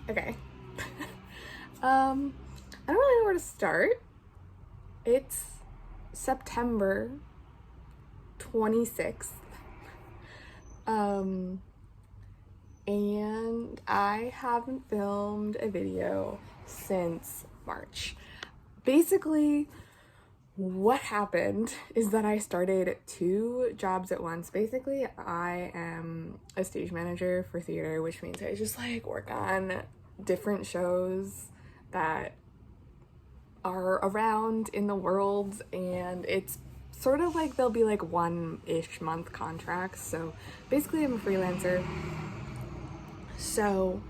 Okay. I don't really know where to start. It's September 26th. And I haven't filmed a video since March. Basically, what happened is that I started 2 jobs at once. Basically, I am a stage manager for theater, which means I just like work on different shows that are around in the world, and it's sort of like they'll be like 1-ish month contracts. So basically, I'm a freelancer. So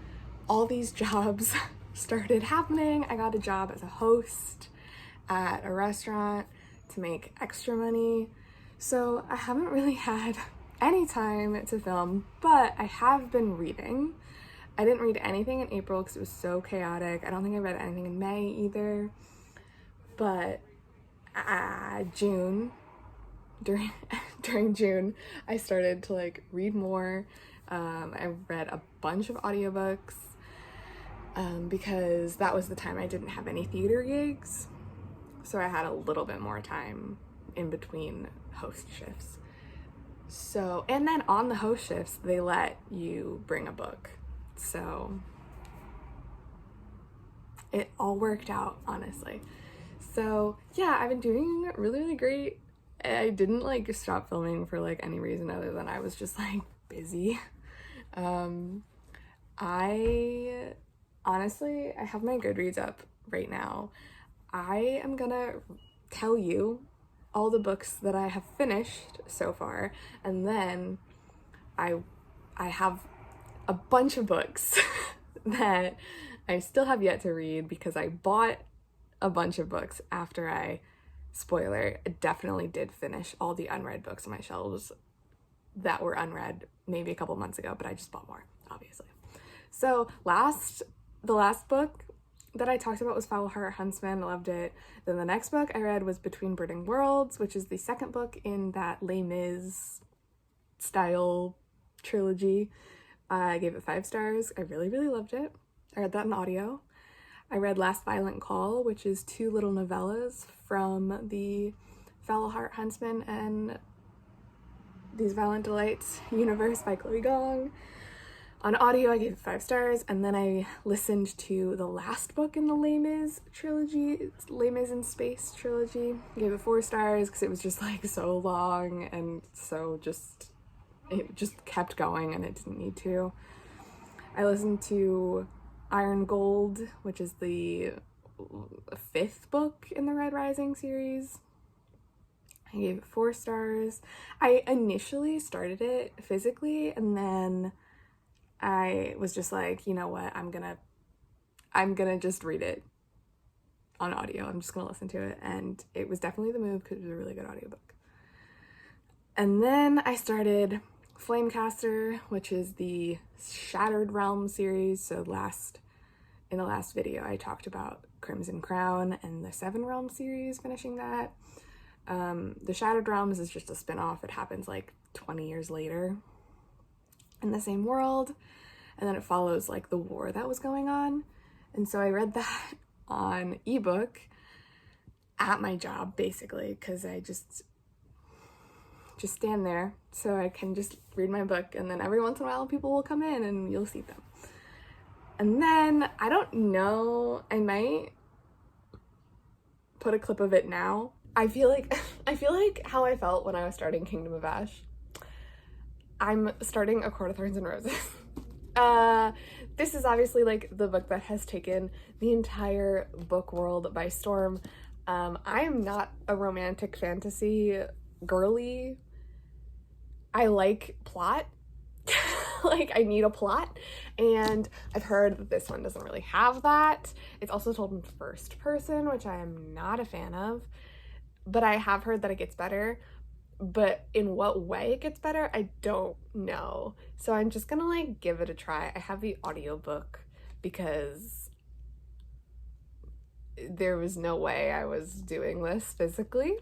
all these jobs started happening. I got a job as a host at a restaurant to make extra money. So I haven't really had any time to film, but I have been reading. I didn't read anything in April because it was so chaotic. I don't think I read anything in May either. But June, during June, I started to like read more. I read a bunch of audiobooks because that was the time I didn't have any theater gigs. So I had a little bit more time in between host shifts. So, and then on the host shifts, they let you bring a book. So it all worked out, honestly. So yeah, I've been doing really, really great. I didn't like stop filming for like any reason other than I was just like busy. I honestly, I have my Goodreads up right now. I am gonna tell you all the books that I have finished so far, and then I have a bunch of books that I still have yet to read because I bought a bunch of books after I, spoiler, definitely did finish all the unread books on my shelves that were unread maybe a couple months ago, but I just bought more, obviously. So the last book that I talked about was Foul Heart Huntsman. I loved it. Then the next book I read was Between Burning Worlds, which is the second book in that Les Mis style trilogy. I gave it 5 stars. I really, really loved it. I read that in audio. I read Last Violent Call, which is 2 little novellas from the Foul Heart Huntsman and These Violent Delights universe by Chloe Gong. On audio, I gave it 5 stars, and then I listened to the last book in the Les Mis trilogy, Les Mis in Space trilogy. I gave it 4 stars because it was just like so long and so it just kept going and it didn't need to. I listened to Iron Gold, which is the 5th book in the Red Rising series. I gave it 4 stars. I initially started it physically, and then I was just like, you know what, I'm gonna just read it on audio. I'm just gonna listen to it, and it was definitely the move because it was a really good audiobook. And then I started Flamecaster, which is the Shattered Realm series. So in the last video, I talked about Crimson Crown and the 7 Realm series, finishing that. The Shattered Realms is just a spin-off. It happens like 20 years later in the same world, and then it follows like the war that was going on. And so I read that on ebook at my job, basically, because I just stand there so I can just read my book, and then every once in a while people will come in and you'll see them. And then I don't know, I might put a clip of it now. I feel like how I felt when I was starting Kingdom of Ash. I'm starting A Court of Thorns and Roses. This is obviously like the book that has taken the entire book world by storm. I am not a romantic fantasy girly. I like plot. Like, I need a plot, and I've heard that this one doesn't really have that. It's also told in first person, which I am not a fan of, but I have heard that it gets better. But in what way it gets better, I don't know. So I'm just gonna like give it a try. I have the audiobook because there was no way I was doing this physically.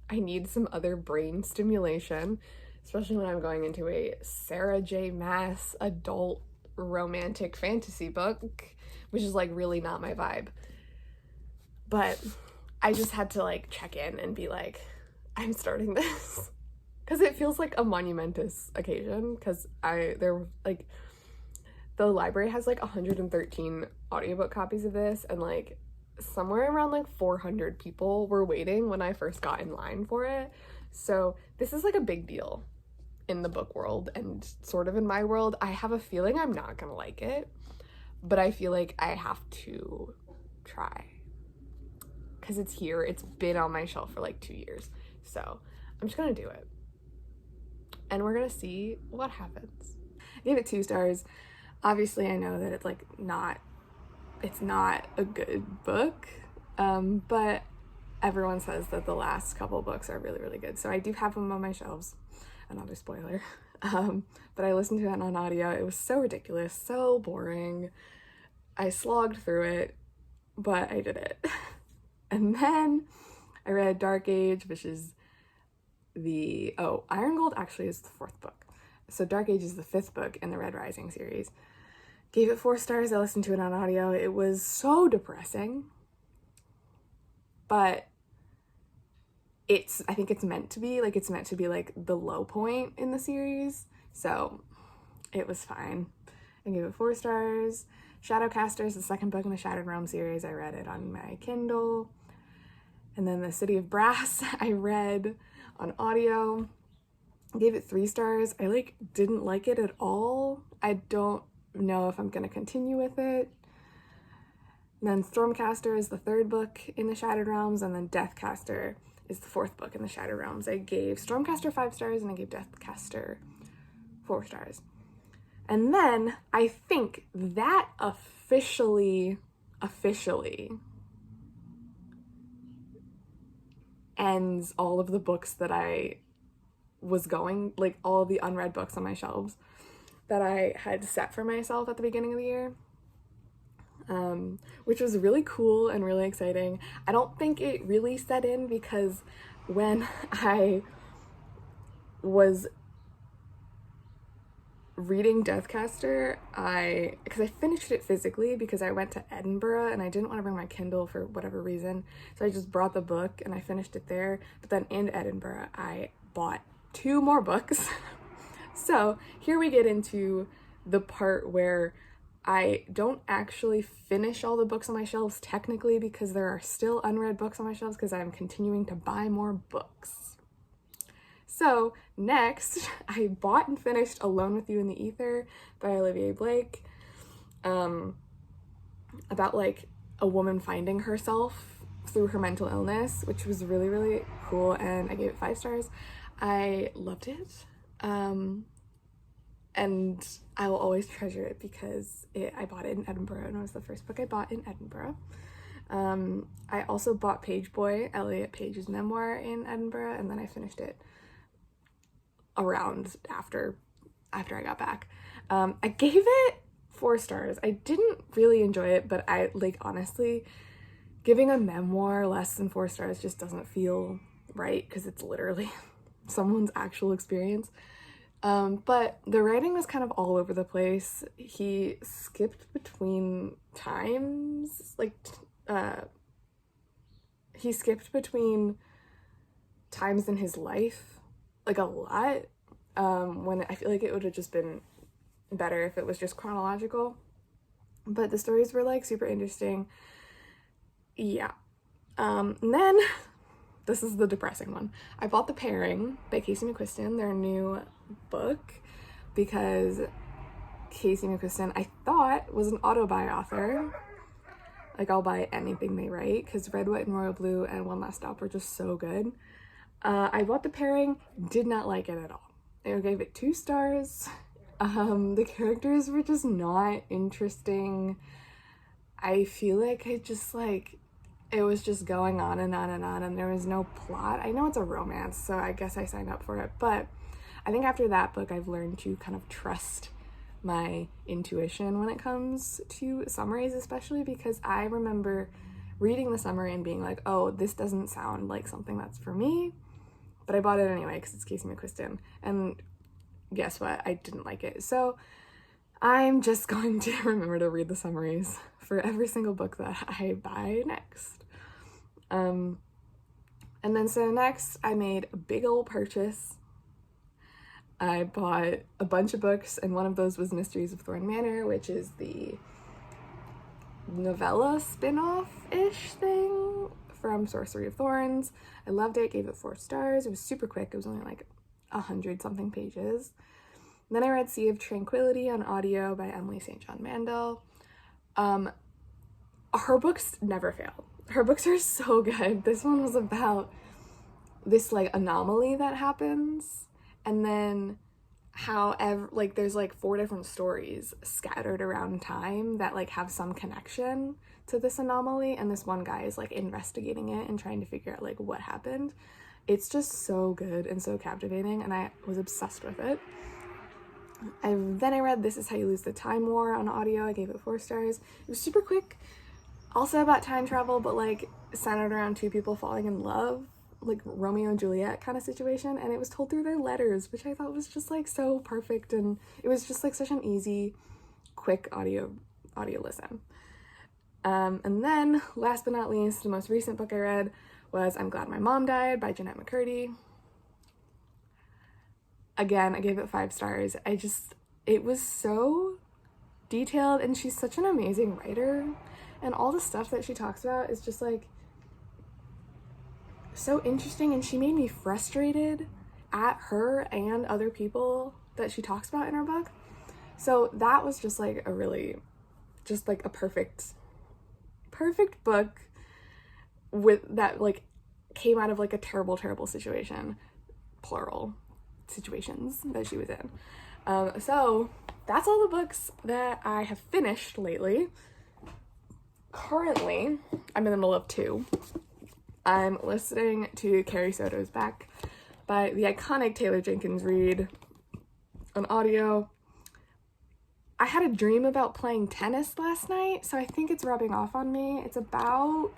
I need some other brain stimulation, especially when I'm going into a Sarah J. Maas adult romantic fantasy book, which is like really not my vibe. But I just had to like check in and be like, I'm starting this. Because it feels like a monumentous occasion, because the library has like 113 audiobook copies of this, and like somewhere around like 400 people were waiting when I first got in line for it. So this is like a big deal in the book world and sort of in my world. I have a feeling I'm not gonna like it, but I feel like I have to try because it's here. It's been on my shelf for like 2 years. So I'm just gonna do it. And we're gonna see what happens. I gave it 2 stars. Obviously, I know that it's like it's not a good book, but everyone says that the last couple books are really, really good. So I do have them on my shelves. Another spoiler. But I listened to it on audio. It was so ridiculous, so boring. I slogged through it, but I did it. And then I read Dark Age, which is Iron Gold actually is the 4th book. So Dark Age is the 5th book in the Red Rising series. Gave it 4 stars. I listened to it on audio. It was so depressing, but I think it's meant to be like the low point in the series. So it was fine. I gave it 4 stars. Shadowcaster is the 2nd book in the Shattered Realm series. I read it on my Kindle. And then The City of Brass I read on audio. I gave it 3 stars. I didn't like it at all. I don't know if I'm gonna continue with it. And then Stormcaster is the 3rd book in the Shattered Realms, and then Deathcaster is the 4th book in the Shattered Realms. I gave Stormcaster 5 stars and I gave Deathcaster 4 stars. And then I think that officially ends all of the books that I was going, like all the unread books on my shelves that I had set for myself at the beginning of the year, which was really cool and really exciting. I don't think it really set in because when I was reading Deathcaster, because I finished it physically because I went to Edinburgh and I didn't want to bring my Kindle for whatever reason, so I just brought the book and I finished it there. But then in Edinburgh I bought 2 more books. So here we get into the part where I don't actually finish all the books on my shelves technically, because there are still unread books on my shelves because I'm continuing to buy more books. So next, I bought and finished Alone with You in the Ether by Olivia Blake, about like a woman finding herself through her mental illness, which was really, really cool, and I gave it 5 stars. I loved it, and I will always treasure it because I bought it in Edinburgh, and it was the first book I bought in Edinburgh. I also bought Page Boy, Elliot Page's memoir, in Edinburgh, and then I finished it around after I got back. I gave it 4 stars. I didn't really enjoy it, but I honestly, giving a memoir less than 4 stars just doesn't feel right because it's literally someone's actual experience. But the writing was kind of all over the place. He skipped between times, he skipped between times in his life, a lot, when I feel like it would have just been better if it was just chronological. But the stories were super interesting. Yeah. And then this is the depressing one. I bought The Pairing by Casey McQuiston, their new book, because Casey McQuiston, I thought, was an auto-buy author. I'll buy anything they write, because Red, White, and Royal Blue and One Last Stop were just so good. I bought The Pairing, did not like it at all. I gave it 2 stars. The characters were just not interesting. I feel like it was just going on and on and on, and there was no plot. I know it's a romance, so I guess I signed up for it, but I think after that book, I've learned to kind of trust my intuition when it comes to summaries, especially because I remember reading the summary and being like, oh, this doesn't sound like something that's for me, but I bought it anyway because it's Casey McQuiston, and guess what? I didn't like it. So I'm just going to remember to read the summaries for every single book that I buy next. And then so next I made a big old purchase. I bought a bunch of books, and one of those was Mysteries of Thorn Manor, which is the novella spin-off-ish thing from Sorcery of Thorns. I loved it, gave it 4 stars. It was super quick. It was only like 100-something pages. Then I read Sea of Tranquility on audio by Emily St. John Mandel. Her books never fail. Her books are so good. This one was about this like anomaly that happens, and then like there's like 4 different stories scattered around time that like have some connection to this anomaly, and this one guy is like investigating it and trying to figure out like what happened. It's just so good and so captivating, and I was obsessed with it. Then I read This Is How You Lose the Time War on audio. I gave it 4 stars. It was super quick, also about time travel, but like centered around 2 people falling in love, like Romeo and Juliet kind of situation, and it was told through their letters, which I thought was just like so perfect, and it was just like such an easy, quick audio listen. And then last but not least, the most recent book I read was I'm Glad My Mom Died by Jeanette McCurdy. Again, I gave it 5 stars. It was so detailed, and she's such an amazing writer, and all the stuff that she talks about is just like so interesting, and she made me frustrated at her and other people that she talks about in her book. So that was just like a perfect book with that like came out of like a terrible situation, plural situations that she was in. So that's all the books that I have finished lately. Currently, I'm in the middle of 2. I'm listening to Carrie Soto's Back by the iconic Taylor Jenkins Reid on audio. I had a dream about playing tennis last night, so I think it's rubbing off on me. It's about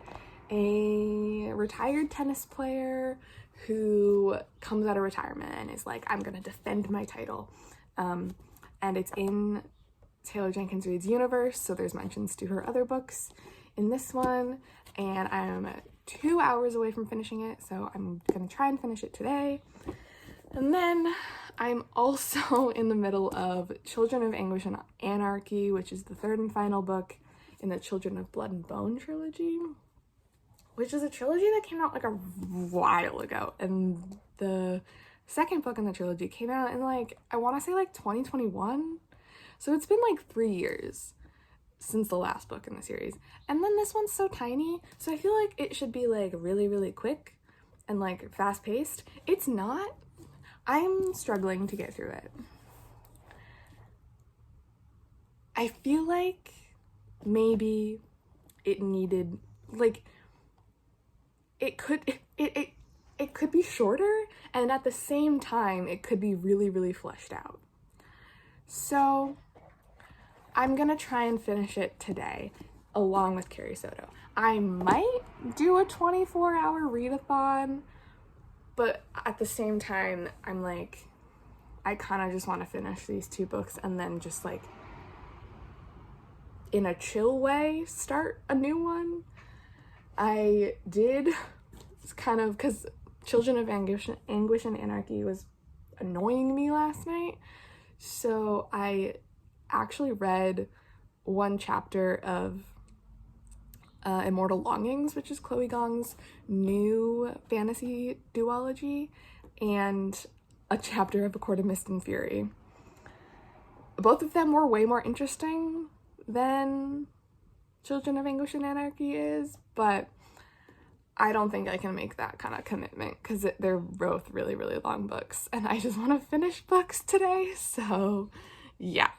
a retired tennis player who comes out of retirement and is like, I'm gonna defend my title. And it's in Taylor Jenkins Reid's universe, so there's mentions to her other books in this one, and I'm 2 hours away from finishing it, so I'm gonna try and finish it today. And then I'm also in the middle of Children of Anguish and Anarchy, which is the 3rd and final book in the Children of Blood and Bone trilogy, which is a trilogy that came out like a while ago, and the 2nd book in the trilogy came out in like, I want to say like 2021, so it's been like 3 years since the last book in the series. And then this one's so tiny, so I feel like it should be like really quick and like fast-paced. It's not. I'm struggling to get through it. I feel like maybe it needed like it could be shorter, and at the same time it could be really fleshed out. So I'm gonna try and finish it today along with Carrie Soto. I might do a 24-hour readathon, but at the same time I'm like, I kind of just want to finish these 2 books and then just like in a chill way start a new one. I did kind of, because Children of Anguish and Anarchy was annoying me last night, so I actually read 1 chapter of Immortal Longings, which is Chloe Gong's new fantasy duology, and a chapter of A Court of Mist and Fury. Both of them were way more interesting than Children of Anguish and Anarchy is, but I don't think I can make that kind of commitment because they're both really long books, and I just want to finish books today. So yeah,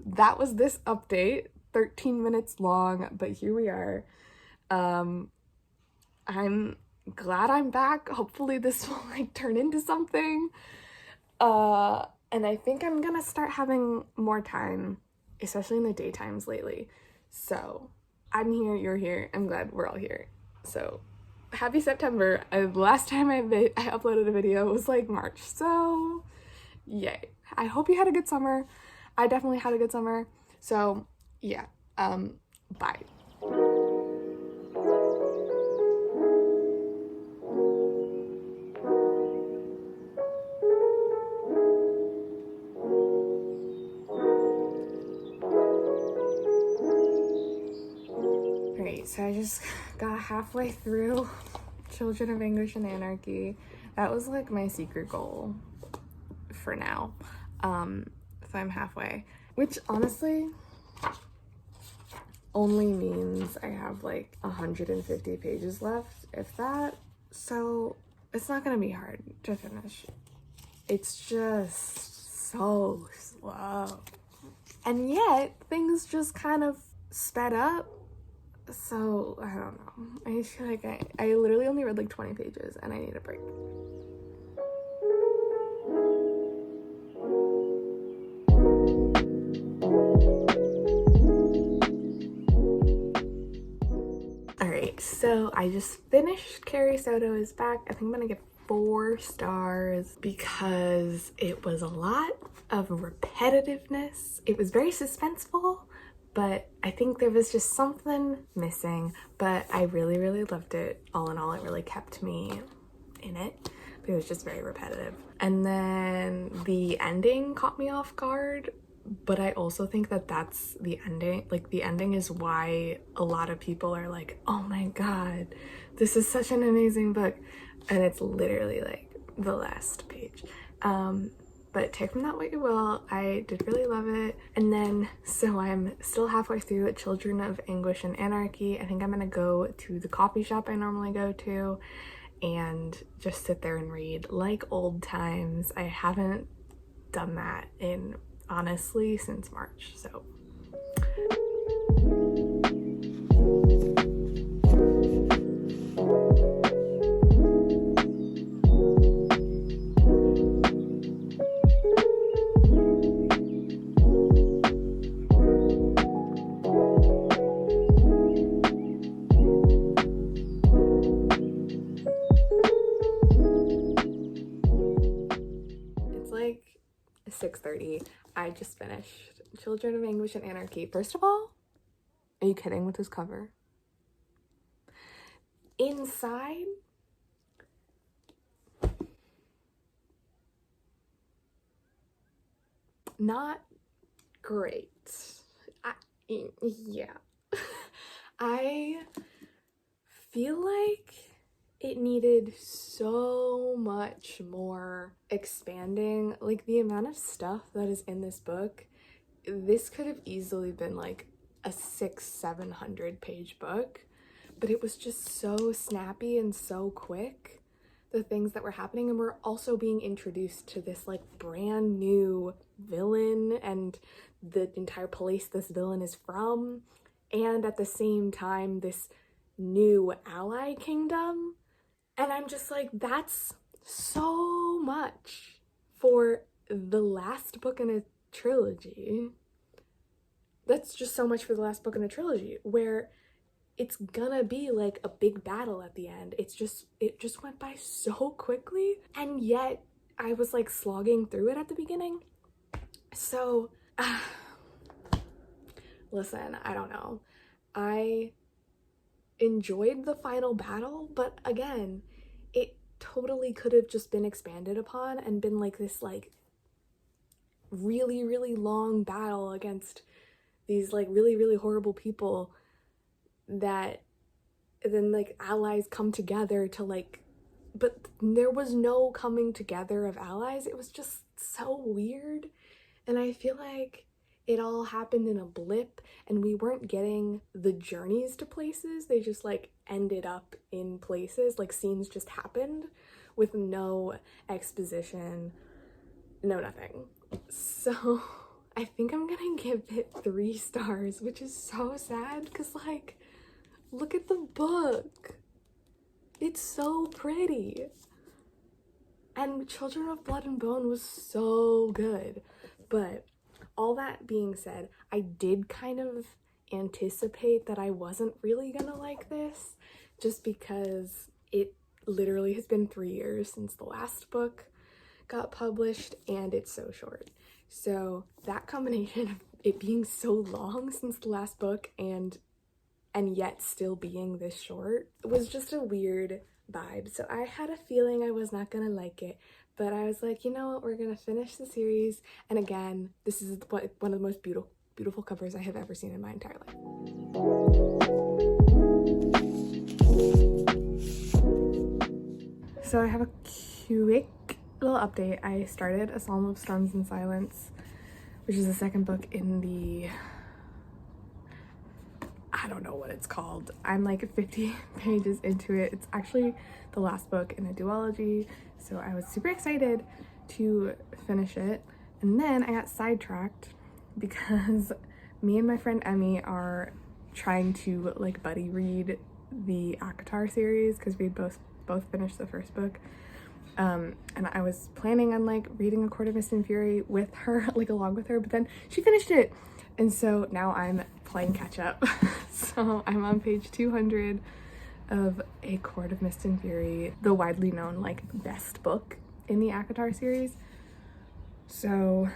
that was this update, 13 minutes long, but here we are. I'm glad I'm back. Hopefully this will like turn into something. And I think I'm gonna start having more time, especially in the daytimes lately. So I'm here, you're here. I'm glad we're all here. So happy September. The last time I uploaded a video was like March. So yay. I hope you had a good summer. I definitely had a good summer. So yeah, bye. Great, so I just got halfway through Children of English and Anarchy. That was like my secret goal for now. So I'm halfway, which honestly only means I have like 150 pages left, if that. So it's not gonna be hard to finish. It's just so slow. And yet things just kind of sped up. So I don't know. I feel like I literally only read like 20 pages and I need a break. Alright, so I just finished Carrie Soto is Back. I think I'm gonna give 4 stars because it was a lot of repetitiveness. It was very suspenseful, but I think there was just something missing. But I really, really loved it. All in all, it really kept me in it. But it was just very repetitive. And then the ending caught me off guard. But I also think that that's the ending. Like, the ending is why a lot of people are like, oh my god, this is such an amazing book. And it's literally like the last page. But take from that what you will. I did really love it. And then, so I'm still halfway through Children of Anguish and Anarchy. I think I'm gonna go to the coffee shop I normally go to and just sit there and read like old times. I haven't done that in honestly since March, so it's like 6:30. I just finished Children of Anguish and Anarchy. First of all, are you kidding with this cover? Inside, not great. Yeah. I feel like it needed so much more expanding. Like, the amount of stuff that is in this book, this could have easily been like a 600-700 page book, but it was just so snappy and so quick, the things that were happening. And we're also being introduced to this like brand new villain and the entire place this villain is from, and at the same time this new ally kingdom. And I'm just like, that's so much for the last book in a trilogy. That's just so much for the last book in a trilogy, where it's gonna be like a big battle at the end. It just went by so quickly, and yet I was like slogging through it at the beginning. So listen, I don't know. I enjoyed the final battle, but again, it totally could have just been expanded upon and been like this like really, really long battle against these like really, really horrible people that then like allies come together to like, but there was no coming together of allies. It was just so weird. And I feel like it all happened in a blip and we weren't getting the journeys to places. They just like ended up in places, like scenes just happened with no exposition, no nothing. So I think I'm gonna give it 3 stars, which is so sad because like, look at the book. It's so pretty. And Children of Blood and Bone was so good. But all that being said, I did kind of anticipate that I wasn't really gonna like this, just because it literally has been 3 years since the last book got published and it's so short. So that combination of it being so long since the last book and yet still being this short was just a weird vibe. So I had a feeling I was not gonna like it, but I was like, you know what, we're gonna finish the series. And again, this is one of the most beautiful covers I have ever seen in my entire life. So I have a quick little update. I started A Psalm of Storms and Silence, which is the second book in the, I don't know what it's called. I'm like 50 pages into it. It's actually the last book in a duology, so I was super excited to finish it. And then I got sidetracked because me and my friend Emmy are trying to like buddy read the ACOTAR series because we both finished the first book. And I was planning on like reading A Court of Mist and Fury with her, like along with her, but then she finished it. And so now I'm playing catch up. So I'm on page 200 of A Court of Mist and Fury, the widely known like best book in the ACOTAR series. So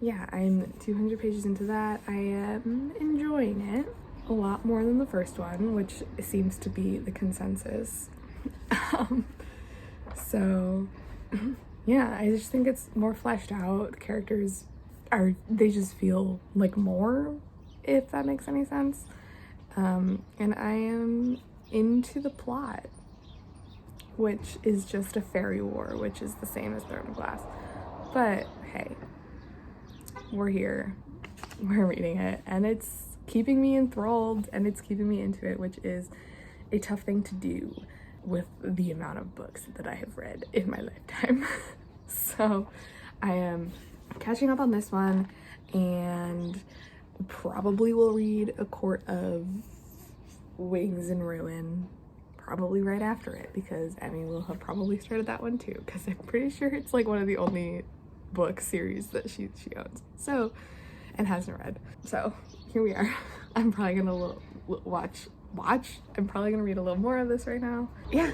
yeah, I'm 200 pages into that. I am enjoying it a lot more than the first one, which seems to be the consensus. So yeah, I just think it's more fleshed out. The characters they just feel like more, if that makes any sense. And I am into the plot, which is just a fairy war, which is the same as Throne of Glass. But hey, we're here, we're reading it, and it's keeping me enthralled and it's keeping me into it, which is a tough thing to do with the amount of books that I have read in my lifetime. So I am catching up on this one and probably will read A Court of Wings and Ruin probably right after it, because Emmy will have probably started that one too, because I'm pretty sure it's like one of the only book series that she owns, so, and hasn't read. So here we are. I'm probably gonna watch. I'm probably gonna read a little more of this right now. Yeah.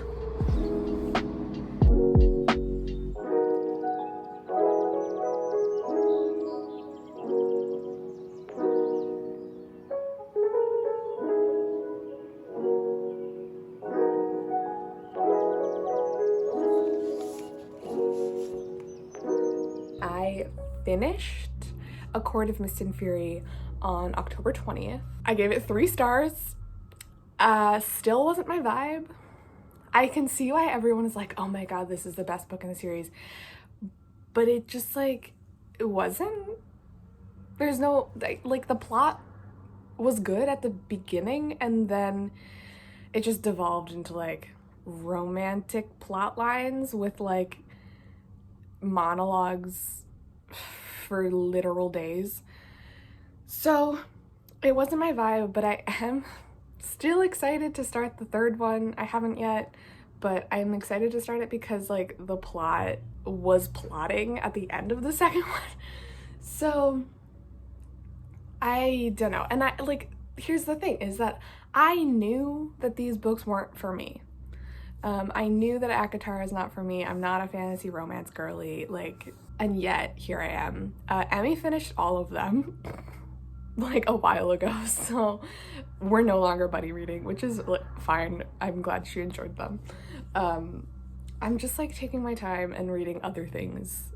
I finished A Court of Mist and Fury on October 20th. I gave it 3 stars. Still wasn't my vibe. I can see why everyone is like, oh my god, this is the best book in the series. But it just like, it wasn't. There's no, like the plot was good at the beginning and then it just devolved into like romantic plot lines with like monologues for literal days. So it wasn't my vibe, but I am still excited to start the third one. I haven't yet, but I'm excited to start it because like the plot was plotting at the end of the second one. So I don't know. And I like, here's the thing is that I knew that these books weren't for me. I knew that ACOTAR is not for me. I'm not a fantasy romance girly, like, and yet here I am. Emmy finished all of them like a while ago, so we're no longer buddy reading, which is fine. I'm glad she enjoyed them. I'm just like taking my time and reading other things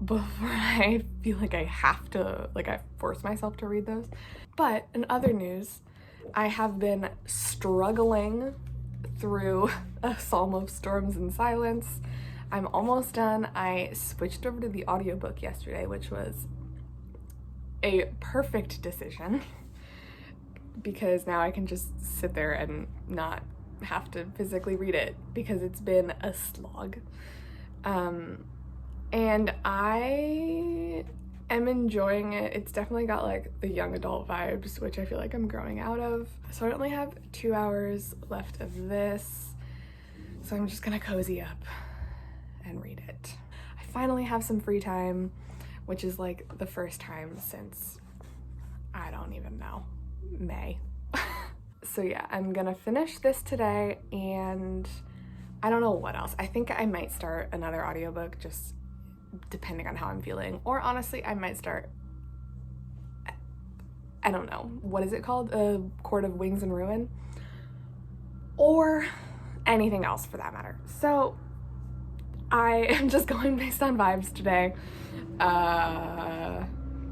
before I feel like I have to, like I force myself to read those. But in other news, I have been struggling through A Psalm of Storms and Silence. I'm almost done. I switched over to the audiobook yesterday, which was a perfect decision because now I can just sit there and not have to physically read it because it's been a slog. And I am enjoying it. It's definitely got like the young adult vibes, which I feel like I'm growing out of. So I only have 2 hours left of this. So I'm just gonna cozy up and read it. I finally have some free time, which is like the first time since, I don't even know, May. So yeah, I'm gonna finish this today and I don't know what else. I think I might start another audiobook just depending on how I'm feeling. Or honestly, I might start, I don't know, what is it called? A Court of Wings and Ruin? Or anything else for that matter. So I am just going based on vibes today.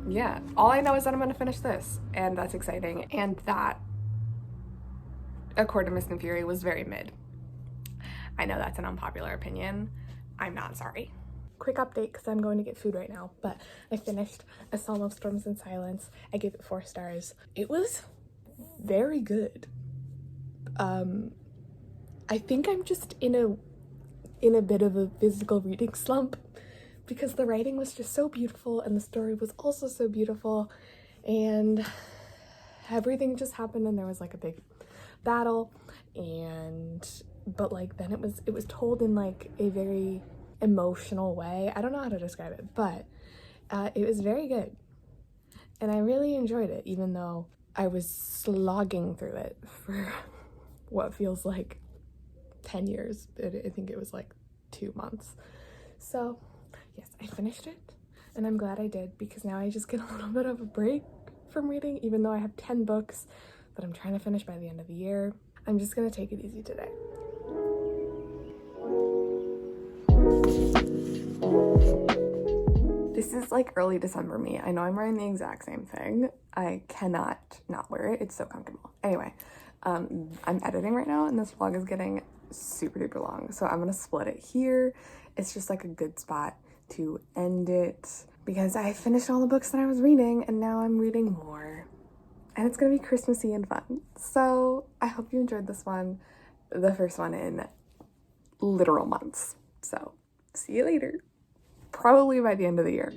Yeah, all I know is that I'm gonna finish this, and that's exciting. And that A Court of Mist and Fury was very mid. I know that's an unpopular opinion. I'm not sorry. Quick update, because I'm going to get food right now, but I finished A Psalm of Storms and Silence. I gave it 4 stars. It was very good. I think I'm just in a bit of a physical reading slump, because the writing was just so beautiful and the story was also so beautiful, and everything just happened and there was like a big battle, but like then it was told in like a very emotional way. I don't know how to describe it, but it was very good and I really enjoyed it, even though I was slogging through it for what feels like 10 years. I think it was like 2 months. So yes, I finished it and I'm glad I did, because now I just get a little bit of a break from reading, even though I have 10 books that I'm trying to finish by the end of the year. I'm just gonna take it easy today. This is like early December me. I know I'm wearing the exact same thing. I cannot not wear it. It's so comfortable. Anyway, I'm editing right now and this vlog is getting super duper long. So I'm gonna split it here. It's just like a good spot to end it, because I finished all the books that I was reading and now I'm reading more. And it's gonna be Christmassy and fun. So I hope you enjoyed this one, the first one in literal months. So see you later, probably by the end of the year.